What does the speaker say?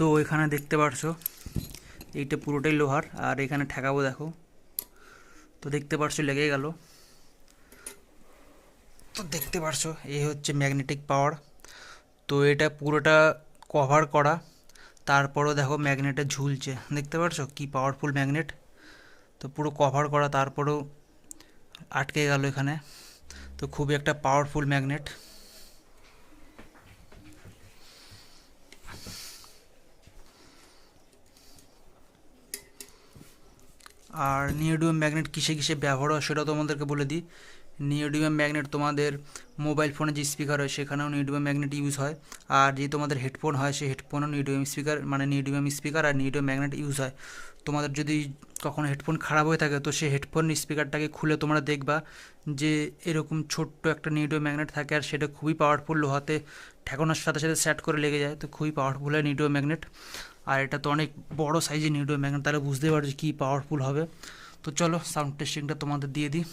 তো এখানে দেখতে পারছো এইটা পুরোটাই লোহার, আর এখানে ঠেকাবো দেখো। তো দেখতে পারছো লেগে গেল। তো দেখতে পারছো এই হচ্ছে ম্যাগনেটিক পাওয়ার। তো এটা পুরোটা কভার করা, তারপরও দেখো ম্যাগনেটে ঝুলছে, দেখতে পারছো কি পাওয়ারফুল ম্যাগনেট। তো পুরো কভার করা, তারপরেও আটকে গেল এখানে। তো খুবই একটা পাওয়ারফুল ম্যাগনেট। আর নিওডিয়াম ম্যাগনেট কিসে কিসে ব্যবহার হয় সেটাও তোমাদেরকে বলে দিই। নিওডিয়াম ম্যাগনেট তোমাদের মোবাইল ফোনে যে স্পিকার হয় সেখানেও নিওডিয়াম ম্যাগনেট ইউজ হয়। আর যে তোমাদের হেডফোন হয় সেই হেডফোনও নিওডিয়াম স্পিকার, মানে নিওডিয়াম স্পিকার আর নিওডিয়াম ম্যাগনেট ইউজ হয়। তোমাদের যদি কখনো হেডফোন খারাপ হয়ে থাকে তো সেই হেডফোন স্পিকারটাকে খুলে তোমরা দেখবা যে এরকম ছোট্ট একটা নিওডিয়াম ম্যাগনেট থাকে, আর সেটা খুবই পাওয়ারফুল, লোহাতে ঠেকানোর সাথে সাথে সেট করে লেগে যায়। তো খুবই পাওয়ারফুল হয় নিওডিয়াম ম্যাগনেট। আর এটা তো অনেক বড় সাইজের নিউডিয়াম ম্যাগনেট, তাহলে বুঝতে পারছি কী পাওয়ারফুল হবে। তো চলো সাউন্ড টেস্টিংটা তোমাদের দিয়ে দিই।